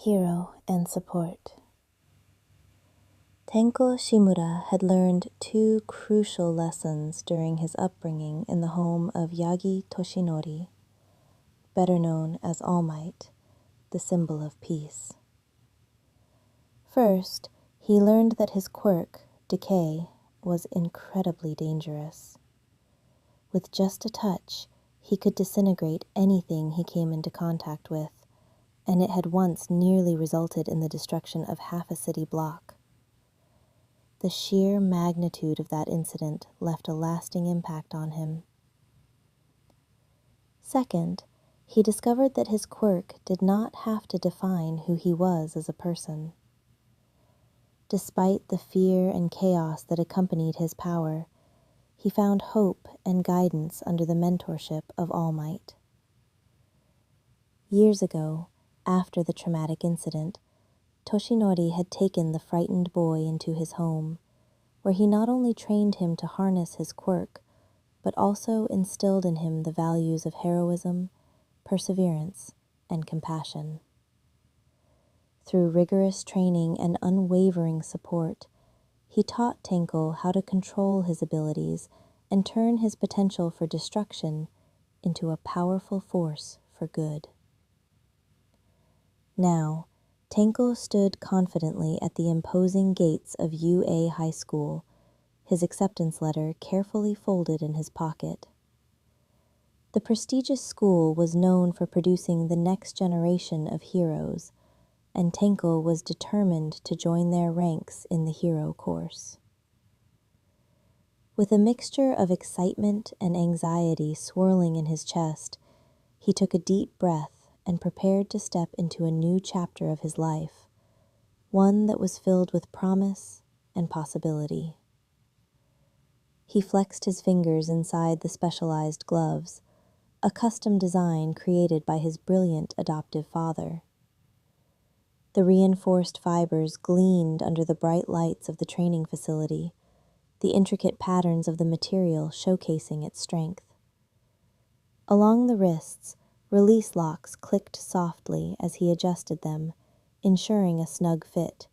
hero and support. Tenko Shimura had learned two crucial lessons during his upbringing in the home of Yagi Toshinori, better known as All Might, the symbol of peace. First, he learned that his quirk, decay, was incredibly dangerous. With just a touch, he could disintegrate anything he came into contact with, and it had once nearly resulted in the destruction of half a city block. The sheer magnitude of that incident left a lasting impact on him. Second, he discovered that his quirk did not have to define who he was as a person. Despite the fear and chaos that accompanied his power, he found hope and guidance under the mentorship of All Might. Years ago, after the traumatic incident, Toshinori had taken the frightened boy into his home, where he not only trained him to harness his quirk, but also instilled in him the values of heroism, perseverance, and compassion. Through rigorous training and unwavering support, he taught Tenko how to control his abilities and turn his potential for destruction into a powerful force for good. Now, Tenko stood confidently at the imposing gates of UA High School, his acceptance letter carefully folded in his pocket. The prestigious school was known for producing the next generation of heroes, and Tenko was determined to join their ranks in the hero course. With a mixture of excitement and anxiety swirling in his chest, he took a deep breath and prepared to step into a new chapter of his life, one that was filled with promise and possibility. He flexed his fingers inside the specialized gloves, a custom design created by his brilliant adoptive father. The reinforced fibers gleamed under the bright lights of the training facility, the intricate patterns of the material showcasing its strength. Along the wrists, release locks clicked softly as he adjusted them, ensuring a snug fit,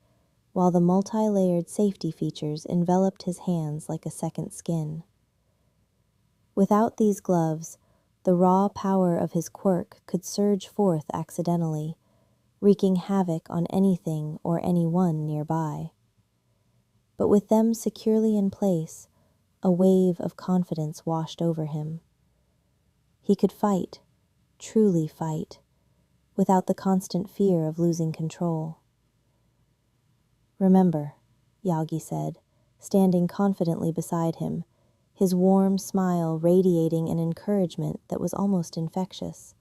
while the multi-layered safety features enveloped his hands like a second skin. Without these gloves, the raw power of his quirk could surge forth accidentally, wreaking havoc on anything or anyone nearby. But with them securely in place, a wave of confidence washed over him. He could fight, truly fight, without the constant fear of losing control. "Remember," Yagi said, standing confidently beside him, his warm smile radiating an encouragement that was almost infectious.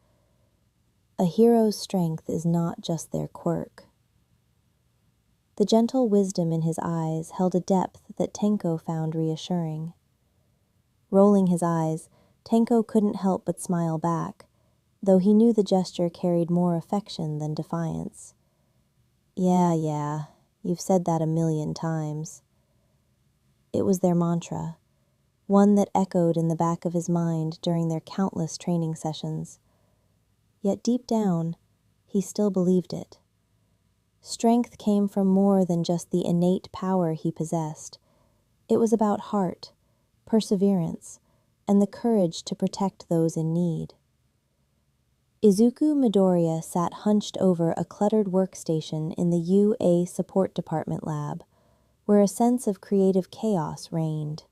"A hero's strength is not just their quirk." The gentle wisdom in his eyes held a depth that Tenko found reassuring. Rolling his eyes, Tenko couldn't help but smile back, though he knew the gesture carried more affection than defiance. Yeah, you've said that 1,000,000 times." It was their mantra, one that echoed in the back of his mind during their countless training sessions. Yet deep down, he still believed it. Strength came from more than just the innate power he possessed. It was about heart, perseverance, and the courage to protect those in need. Izuku Midoriya sat hunched over a cluttered workstation in the UA Support Department lab, where a sense of creative chaos reigned.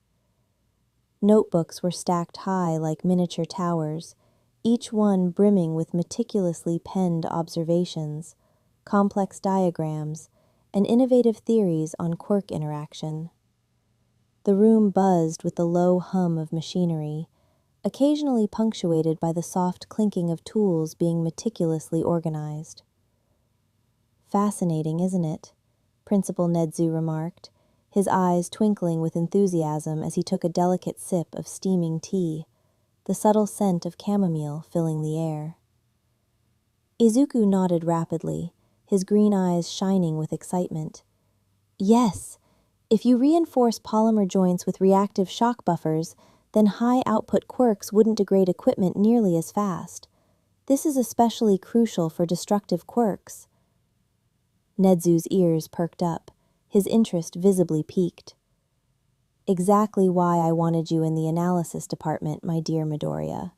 Notebooks were stacked high like miniature towers, each one brimming with meticulously penned observations, complex diagrams, and innovative theories on quirk interaction. The room buzzed with the low hum of machinery, occasionally punctuated by the soft clinking of tools being meticulously organized. "Fascinating, isn't it?" Principal Nedzu remarked, his eyes twinkling with enthusiasm as he took a delicate sip of steaming tea, the subtle scent of chamomile filling the air. Izuku nodded rapidly, his green eyes shining with excitement. "Yes, if you reinforce polymer joints with reactive shock buffers, then high-output quirks wouldn't degrade equipment nearly as fast. This is especially crucial for destructive quirks." Nedzu's ears perked up, his interest visibly piqued. Exactly why I wanted you in the analysis department, my dear Midoriya.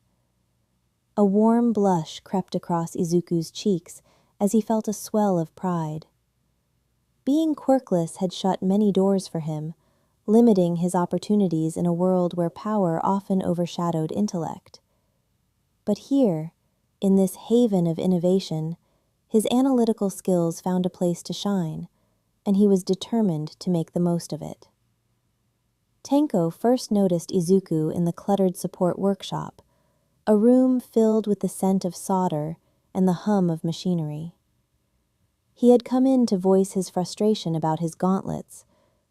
A warm blush crept across Izuku's cheeks as he felt a swell of pride. Being quirkless had shut many doors for him, limiting his opportunities in a world where power often overshadowed intellect. But here, in this haven of innovation, his analytical skills found a place to shine, and he was determined to make the most of it. Tenko first noticed Izuku in the cluttered support workshop, a room filled with the scent of solder and the hum of machinery. He had come in to voice his frustration about his gauntlets,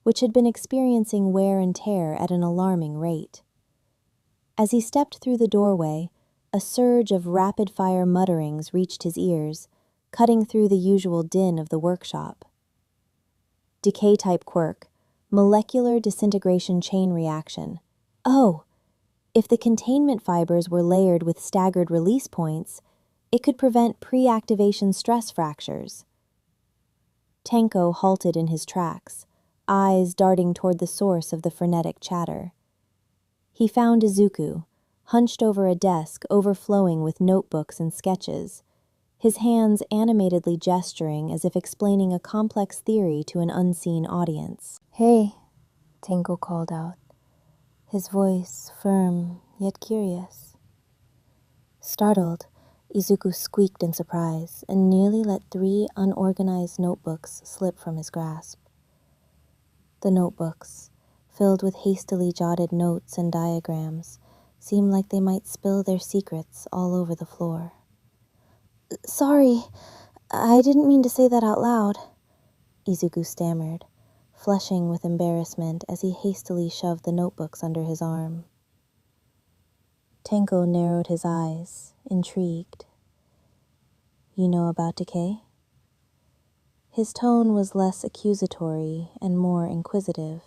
which had been experiencing wear and tear at an alarming rate. As he stepped through the doorway, a surge of rapid-fire mutterings reached his ears, cutting through the usual din of the workshop. Decay-type quirk, molecular disintegration chain reaction. Oh, if the containment fibers were layered with staggered release points, it could prevent pre-activation stress fractures. Tenko halted in his tracks, eyes darting toward the source of the frenetic chatter. He found Izuku, hunched over a desk overflowing with notebooks and sketches, his hands animatedly gesturing as if explaining a complex theory to an unseen audience. "Hey," Tenko called out, his voice firm yet curious. Startled, Izuku squeaked in surprise and nearly let 3 unorganized notebooks slip from his grasp. The notebooks, filled with hastily jotted notes and diagrams, seemed like they might spill their secrets all over the floor. "Sorry, I didn't mean to say that out loud," Izuku stammered, flushing with embarrassment as he hastily shoved the notebooks under his arm. Tenko narrowed his eyes, intrigued. "You know about decay?" His tone was less accusatory and more inquisitive,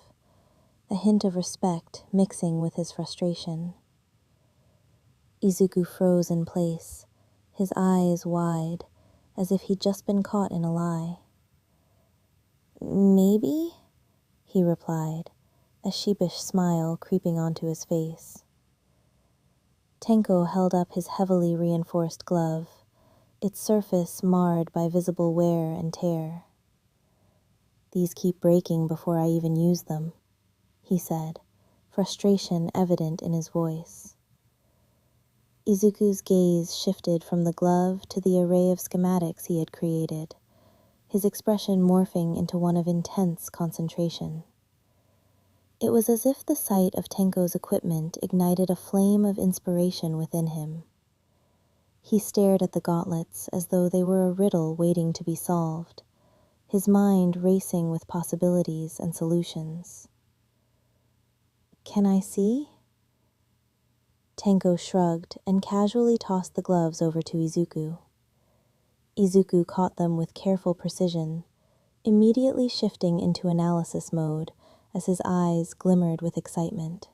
a hint of respect mixing with his frustration. Izuku froze in place, his eyes wide, as if he'd just been caught in a lie. "Maybe," he replied, a sheepish smile creeping onto his face. Tenko held up his heavily reinforced glove, its surface marred by visible wear and tear. "These keep breaking before I even use them," he said, frustration evident in his voice. Izuku's gaze shifted from the glove to the array of schematics he had created, his expression morphing into one of intense concentration. It was as if the sight of Tenko's equipment ignited a flame of inspiration within him. He stared at the gauntlets as though they were a riddle waiting to be solved, his mind racing with possibilities and solutions. "Can I see?" Tenko shrugged and casually tossed the gloves over to Izuku. Izuku caught them with careful precision, immediately shifting into analysis mode as his eyes glimmered with excitement.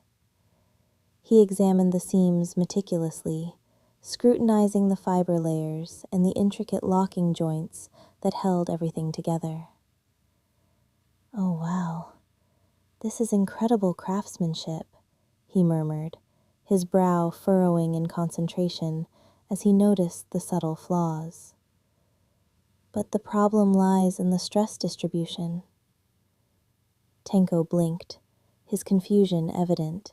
He examined the seams meticulously, scrutinizing the fiber layers and the intricate locking joints that held everything together. "Oh, wow. This is incredible craftsmanship," he murmured, his brow furrowing in concentration as he noticed the subtle flaws. "But the problem lies in the stress distribution." Tenko blinked, his confusion evident.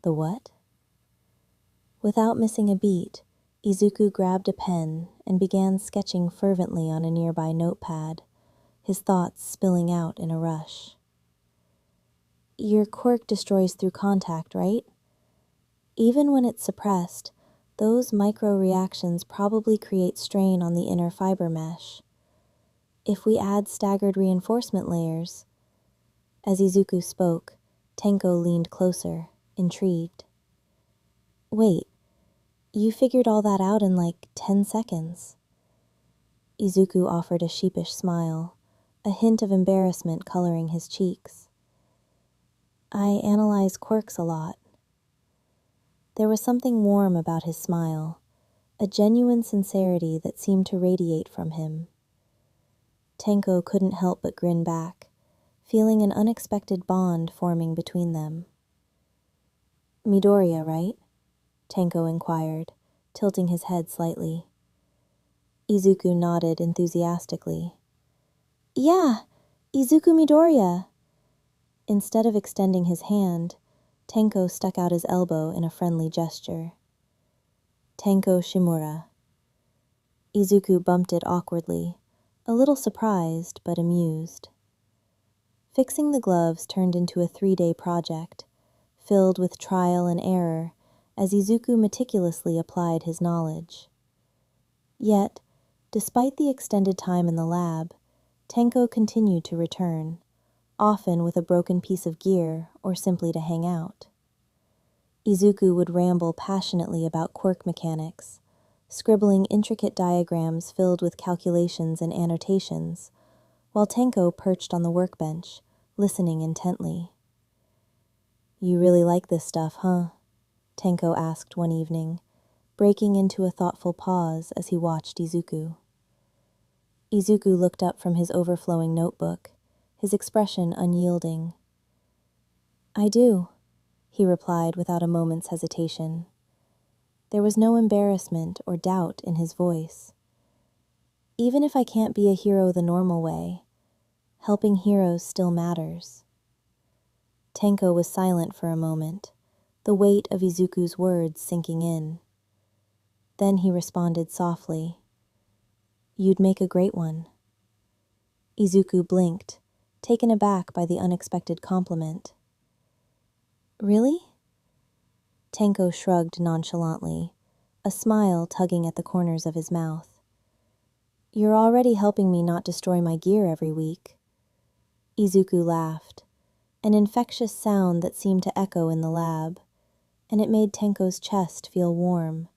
"The what?" Without missing a beat, Izuku grabbed a pen and began sketching fervently on a nearby notepad, his thoughts spilling out in a rush. "Your quirk destroys through contact, right? Even when it's suppressed, those micro-reactions probably create strain on the inner fiber mesh. If we add staggered reinforcement layers..." As Izuku spoke, Tenko leaned closer, intrigued. "Wait, you figured all that out in like 10 seconds. Izuku offered a sheepish smile, a hint of embarrassment coloring his cheeks. "I analyze quirks a lot." There was something warm about his smile, a genuine sincerity that seemed to radiate from him. Tenko couldn't help but grin back, feeling an unexpected bond forming between them. Midoriya, right? Tenko inquired, tilting his head slightly. Izuku nodded enthusiastically. Yeah, Izuku Midoriya. Instead of extending his hand, Tenko stuck out his elbow in a friendly gesture. Tenko Shimura. Izuku bumped it awkwardly, a little surprised but amused. Fixing the gloves turned into a 3-day project, filled with trial and error as Izuku meticulously applied his knowledge. Yet, despite the extended time in the lab, Tenko continued to return, often with a broken piece of gear or simply to hang out. Izuku would ramble passionately about quirk mechanics, scribbling intricate diagrams filled with calculations and annotations, while Tenko perched on the workbench, listening intently. You really like this stuff, huh? Tenko asked one evening, breaking into a thoughtful pause as he watched Izuku. Izuku looked up from his overflowing notebook, his expression unyielding. I do, he replied without a moment's hesitation. There was no embarrassment or doubt in his voice. Even if I can't be a hero the normal way, helping heroes still matters. Tenko was silent for a moment, the weight of Izuku's words sinking in. Then he responded softly. You'd make a great one. Izuku blinked, taken aback by the unexpected compliment. Really? Tenko shrugged nonchalantly, a smile tugging at the corners of his mouth. You're already helping me not destroy my gear every week. Izuku laughed, an infectious sound that seemed to echo in the lab, and it made Tenko's chest feel warm,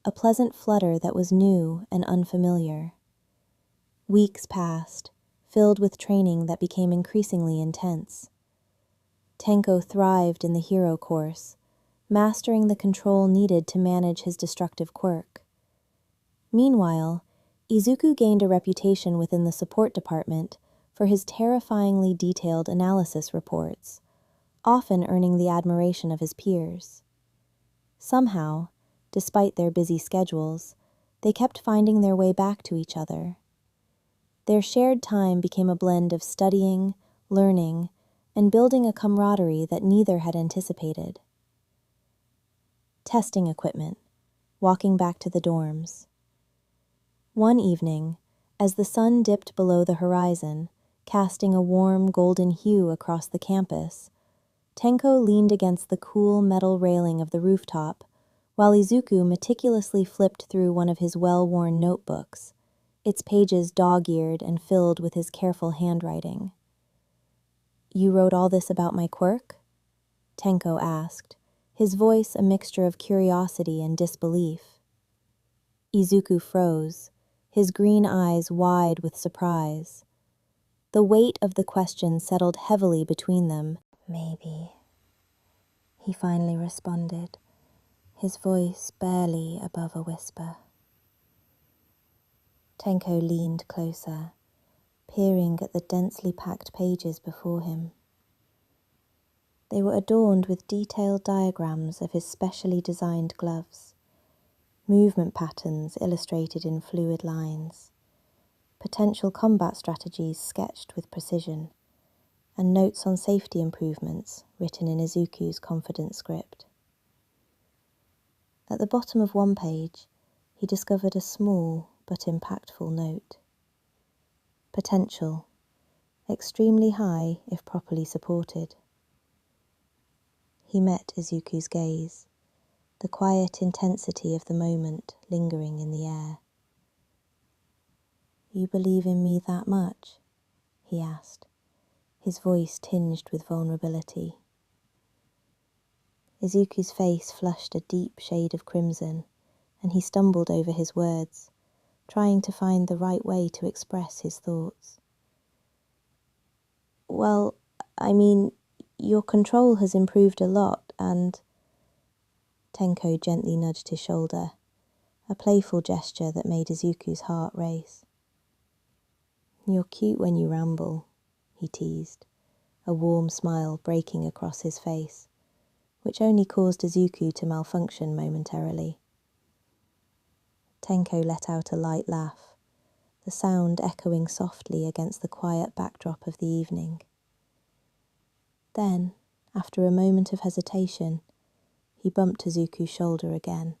a pleasant flutter that was new and unfamiliar. Weeks passed, filled with training that became increasingly intense. Tenko thrived in the hero course, mastering the control needed to manage his destructive quirk. Meanwhile, Izuku gained a reputation within the support department for his terrifyingly detailed analysis reports, often earning the admiration of his peers. Somehow, despite their busy schedules, they kept finding their way back to each other. Their shared time became a blend of studying, learning, and building a camaraderie that neither had anticipated. Testing equipment, walking back to the dorms. One evening, as the sun dipped below the horizon, casting a warm golden hue across the campus, Tenko leaned against the cool metal railing of the rooftop, while Izuku meticulously flipped through one of his well-worn notebooks, its pages dog-eared and filled with his careful handwriting. You wrote all this about my quirk? Tenko asked, his voice a mixture of curiosity and disbelief. Izuku froze, his green eyes wide with surprise. The weight of the question settled heavily between them. Maybe, he finally responded, his voice barely above a whisper. Tenko leaned closer, peering at the densely packed pages before him. They were adorned with detailed diagrams of his specially designed gloves, movement patterns illustrated in fluid lines, potential combat strategies sketched with precision, and notes on safety improvements written in Izuku's confident script. At the bottom of one page, he discovered a small but impactful note. Potential, extremely high if properly supported. He met Izuku's gaze, the quiet intensity of the moment lingering in the air. You believe in me that much? He asked, his voice tinged with vulnerability. Izuku's face flushed a deep shade of crimson, and he stumbled over his words, trying to find the right way to express his thoughts. Well, I mean, your control has improved a lot, and... Tenko gently nudged his shoulder, a playful gesture that made Izuku's heart race. You're cute when you ramble, he teased, a warm smile breaking across his face, which only caused Izuku to malfunction momentarily. Tenko let out a light laugh, the sound echoing softly against the quiet backdrop of the evening. Then, after a moment of hesitation, he bumped Izuku's shoulder again,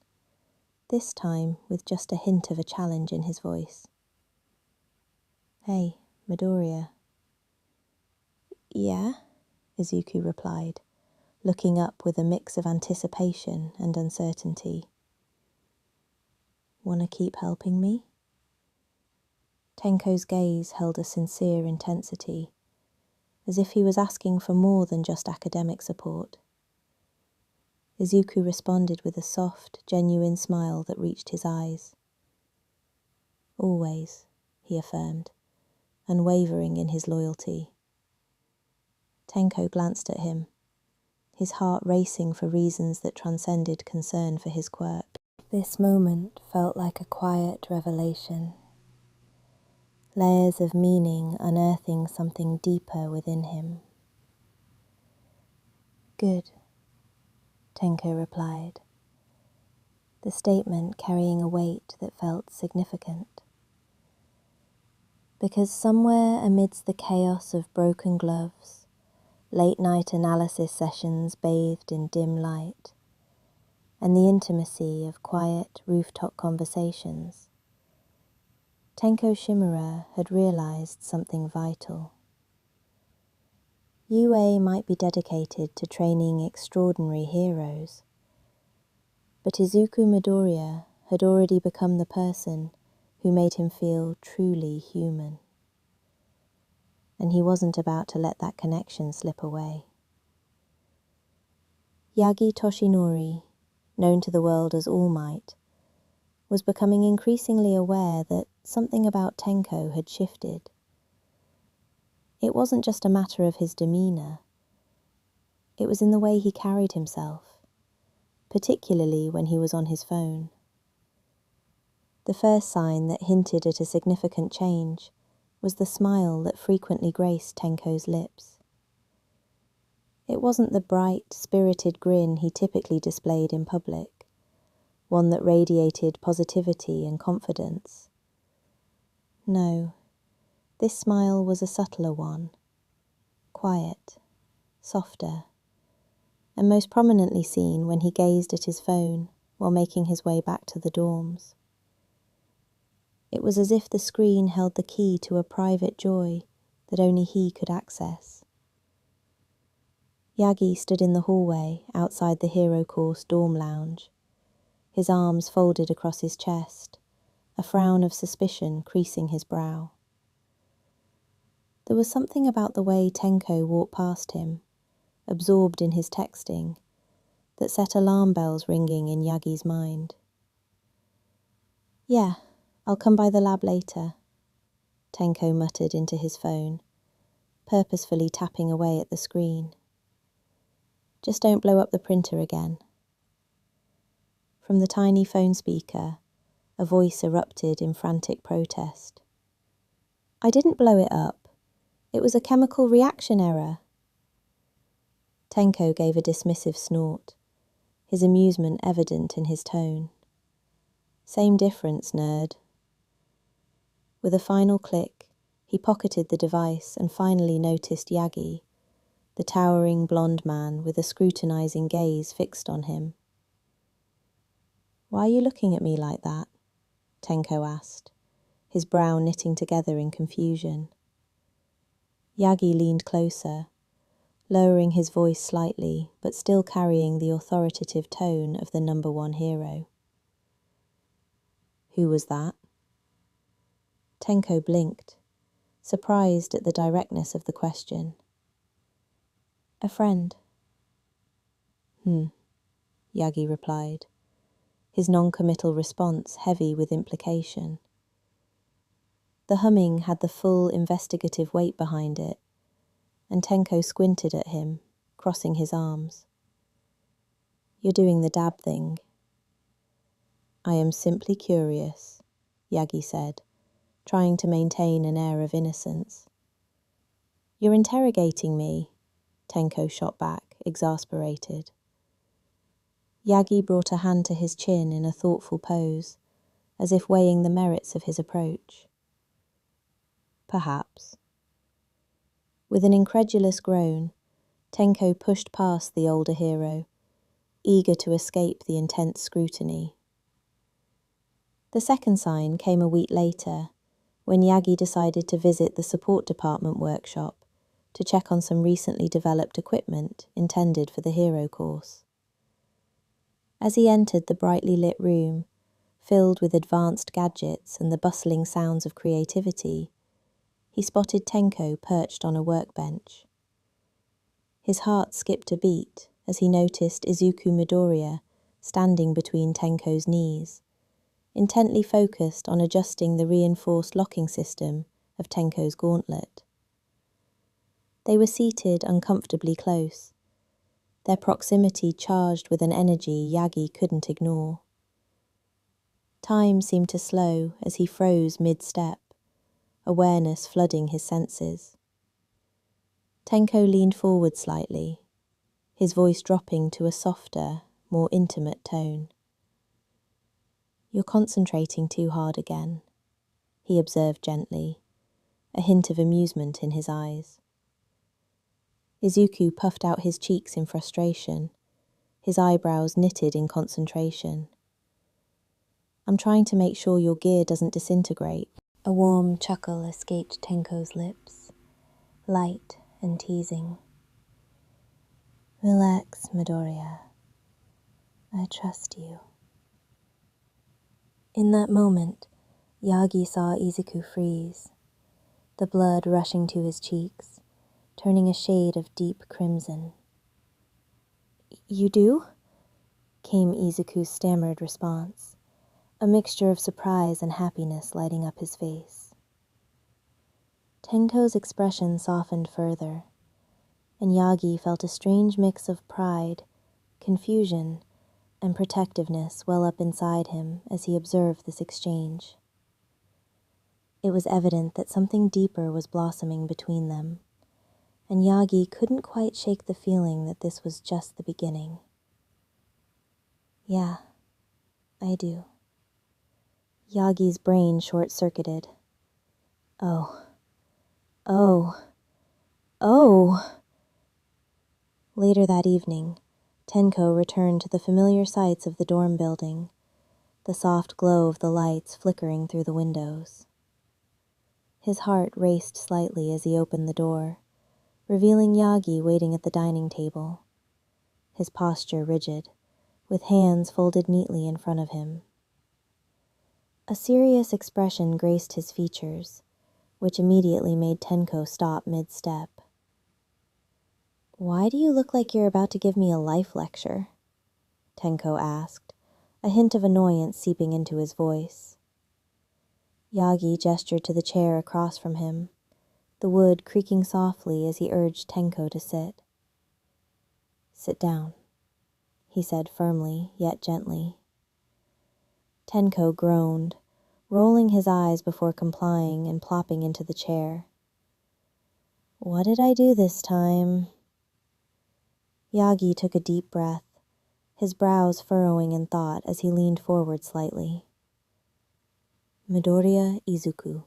this time with just a hint of a challenge in his voice. Hey, Midoriya. Yeah? Izuku replied, looking up with a mix of anticipation and uncertainty. Wanna keep helping me? Tenko's gaze held a sincere intensity, as if he was asking for more than just academic support. Izuku responded with a soft, genuine smile that reached his eyes. Always, he affirmed, unwavering in his loyalty. Tenko glanced at him, his heart racing for reasons that transcended concern for his quirk. This moment felt like a quiet revelation, layers of meaning unearthing something deeper within him. Good, Tenko replied, the statement carrying a weight that felt significant. Because somewhere amidst the chaos of broken gloves, late-night analysis sessions bathed in dim light, and the intimacy of quiet rooftop conversations, Tenko Shimura had realized something vital. UA might be dedicated to training extraordinary heroes, but Izuku Midoriya had already become the person who made him feel truly human. And he wasn't about to let that connection slip away. Yagi Toshinori, known to the world as All Might, was becoming increasingly aware that something about Tenko had shifted. It wasn't just a matter of his demeanor. It was in the way he carried himself, particularly when he was on his phone. The first sign that hinted at a significant change was the smile that frequently graced Tenko's lips. It wasn't the bright, spirited grin he typically displayed in public, one that radiated positivity and confidence. No, this smile was a subtler one, quiet, softer, and most prominently seen when he gazed at his phone while making his way back to the dorms. It was as if the screen held the key to a private joy that only he could access. Yagi stood in the hallway outside the Hero Course dorm lounge, his arms folded across his chest, a frown of suspicion creasing his brow. There was something about the way Tenko walked past him, absorbed in his texting, that set alarm bells ringing in Yagi's mind. Yeah, I'll come by the lab later, Tenko muttered into his phone, purposefully tapping away at the screen. Just don't blow up the printer again. From the tiny phone speaker, a voice erupted in frantic protest. I didn't blow it up. It was a chemical reaction error. Tenko gave a dismissive snort, his amusement evident in his tone. Same difference, nerd. With a final click, he pocketed the device and finally noticed Yagi, the towering blonde man with a scrutinizing gaze fixed on him. Why are you looking at me like that? Tenko asked, his brow knitting together in confusion. Yagi leaned closer, lowering his voice slightly, but still carrying the authoritative tone of the #1 hero. Who was that? Tenko blinked, surprised at the directness of the question. A friend. Yagi replied, his non-committal response heavy with implication. The humming had the full investigative weight behind it, and Tenko squinted at him, crossing his arms. You're doing the dab thing. I am simply curious, Yagi said, trying to maintain an air of innocence. "You're interrogating me," Tenko shot back, exasperated. Yagi brought a hand to his chin in a thoughtful pose, as if weighing the merits of his approach. "Perhaps." With an incredulous groan, Tenko pushed past the older hero, eager to escape the intense scrutiny. The second sign came a week later, when Yagi decided to visit the support department workshop to check on some recently developed equipment intended for the hero course. As he entered the brightly lit room, filled with advanced gadgets and the bustling sounds of creativity, he spotted Tenko perched on a workbench. His heart skipped a beat as he noticed Izuku Midoriya standing between Tenko's knees, intently focused on adjusting the reinforced locking system of Tenko's gauntlet. They were seated uncomfortably close, their proximity charged with an energy Yagi couldn't ignore. Time seemed to slow as he froze mid-step, awareness flooding his senses. Tenko leaned forward slightly, his voice dropping to a softer, more intimate tone. "You're concentrating too hard again," he observed gently, a hint of amusement in his eyes. Izuku puffed out his cheeks in frustration, his eyebrows knitted in concentration. "I'm trying to make sure your gear doesn't disintegrate." A warm chuckle escaped Tenko's lips, light and teasing. "Relax, Midoriya. I trust you." In that moment, Yagi saw Izuku freeze, the blood rushing to his cheeks, turning a shade of deep crimson. "You do?" came Izuku's stammered response, a mixture of surprise and happiness lighting up his face. Tenko's expression softened further, and Yagi felt a strange mix of pride, confusion, and protectiveness well up inside him as he observed this exchange. It was evident that something deeper was blossoming between them, and Yagi couldn't quite shake the feeling that this was just the beginning. "Yeah, I do." Yagi's brain short-circuited. Oh. Later that evening, Tenko returned to the familiar sights of the dorm building, the soft glow of the lights flickering through the windows. His heart raced slightly as he opened the door, revealing Yagi waiting at the dining table, his posture rigid, with hands folded neatly in front of him. A serious expression graced his features, which immediately made Tenko stop mid-step. "Why do you look like you're about to give me a life lecture?" Tenko asked, a hint of annoyance seeping into his voice. Yagi gestured to the chair across from him, the wood creaking softly as he urged Tenko to sit. "Sit down," he said firmly, yet gently. Tenko groaned, rolling his eyes before complying and plopping into the chair. "What did I do this time?" Yagi took a deep breath, his brows furrowing in thought as he leaned forward slightly. "Midoriya Izuku."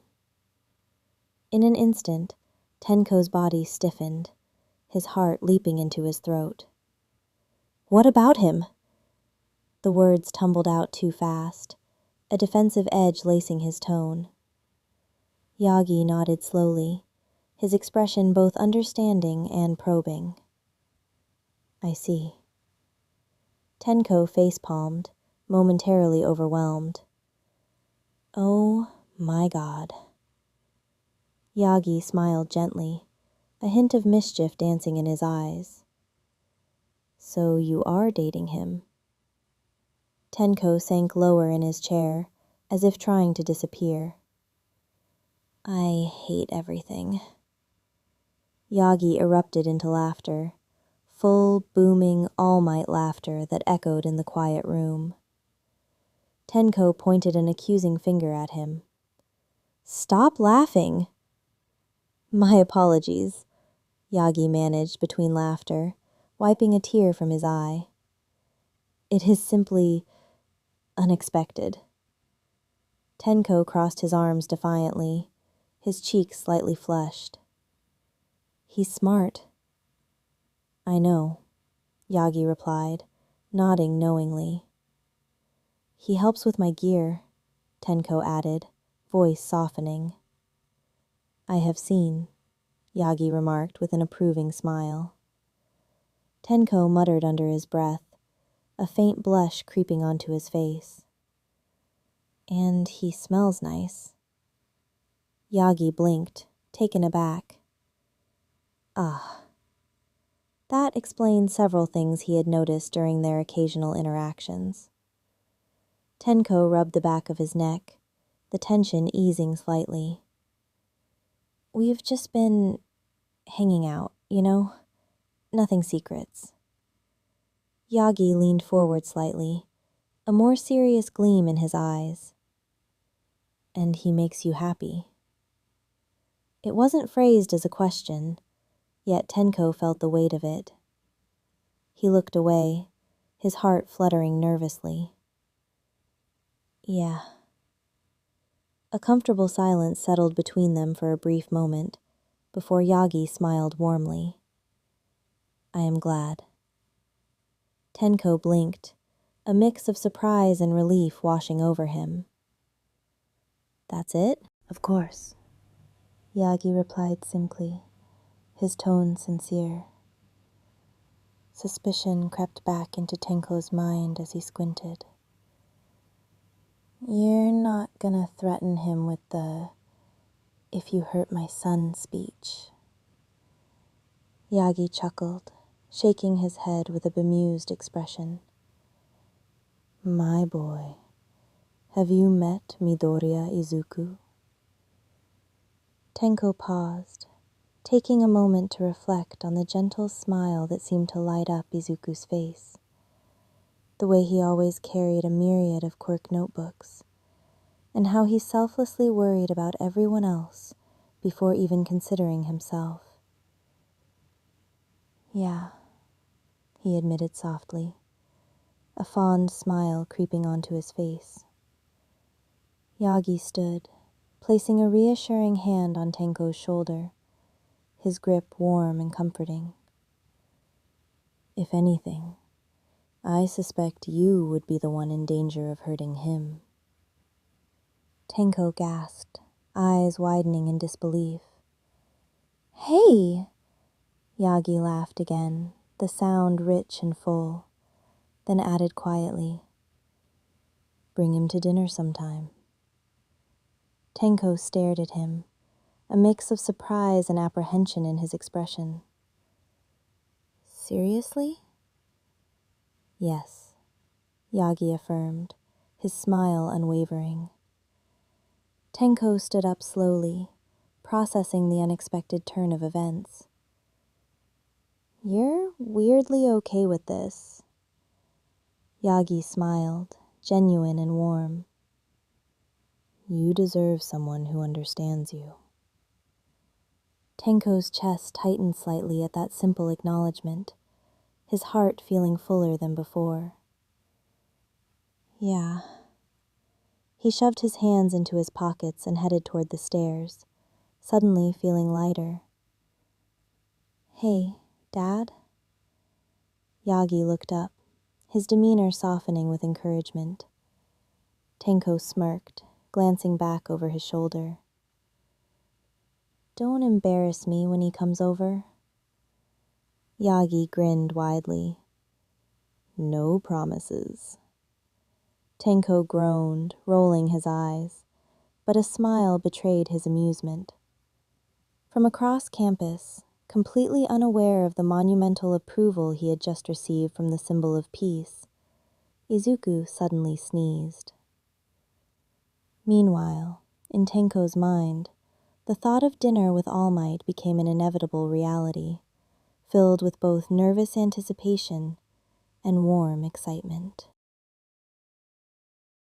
In an instant, Tenko's body stiffened, his heart leaping into his throat. "What about him?" The words tumbled out too fast, a defensive edge lacing his tone. Yagi nodded slowly, his expression both understanding and probing. "I see." Tenko face-palmed, momentarily overwhelmed. "Oh my God." Yagi smiled gently, a hint of mischief dancing in his eyes. "So you are dating him?" Tenko sank lower in his chair, as if trying to disappear. "I hate everything." Yagi erupted into laughter, full, booming, all-might laughter that echoed in the quiet room. Tenko pointed an accusing finger at him. Stop laughing. My apologies, Yagi managed between laughter, wiping a tear from his eye. It is simply unexpected. Tenko crossed his arms defiantly, his cheeks slightly flushed. He's smart. I know, Yagi replied, nodding knowingly. He helps with my gear, Tenko added, voice softening. I have seen, Yagi remarked with an approving smile. Tenko muttered under his breath, a faint blush creeping onto his face. And he smells nice. Yagi blinked, taken aback. Ah. That explained several things he had noticed during their occasional interactions. Tenko rubbed the back of his neck, the tension easing slightly. We've just been hanging out, you know? Nothing secrets. Yagi leaned forward slightly, a more serious gleam in his eyes. And he makes you happy. It wasn't phrased as a question, yet Tenko felt the weight of it. He looked away, his heart fluttering nervously. Yeah. A comfortable silence settled between them for a brief moment, before Yagi smiled warmly. I am glad. Tenko blinked, a mix of surprise and relief washing over him. That's it? Of course. Yagi replied simply, his tone sincere. Suspicion crept back into Tenko's mind as he squinted. You're not gonna threaten him with the "if you hurt my son" speech. Yagi chuckled, shaking his head with a bemused expression. My boy, have you met Midoriya Izuku? Tenko paused, taking a moment to reflect on the gentle smile that seemed to light up Izuku's face, the way he always carried a myriad of quirk notebooks, and how he selflessly worried about everyone else before even considering himself. Yeah, he admitted softly, a fond smile creeping onto his face. Yagi stood, placing a reassuring hand on Tenko's shoulder, his grip warm and comforting. If anything, I suspect you would be the one in danger of hurting him. Tenko gasped, eyes widening in disbelief. Hey! Yagi laughed again, the sound rich and full, then added quietly, bring him to dinner sometime. Tenko stared at him, a mix of surprise and apprehension in his expression. Seriously? Yes, Yagi affirmed, his smile unwavering. Tenko stood up slowly, processing the unexpected turn of events. You're weirdly okay with this. Yagi smiled, genuine and warm. You deserve someone who understands you. Tenko's chest tightened slightly at that simple acknowledgement, his heart feeling fuller than before. Yeah. He shoved his hands into his pockets and headed toward the stairs, suddenly feeling lighter. Hey, Dad? Yagi looked up, his demeanor softening with encouragement. Tenko smirked, glancing back over his shoulder. Don't embarrass me when he comes over. Yagi grinned widely. No promises. Tenko groaned, rolling his eyes, but a smile betrayed his amusement. From across campus, completely unaware of the monumental approval he had just received from the symbol of peace, Izuku suddenly sneezed. Meanwhile, in Tenko's mind, the thought of dinner with All Might became an inevitable reality, filled with both nervous anticipation and warm excitement.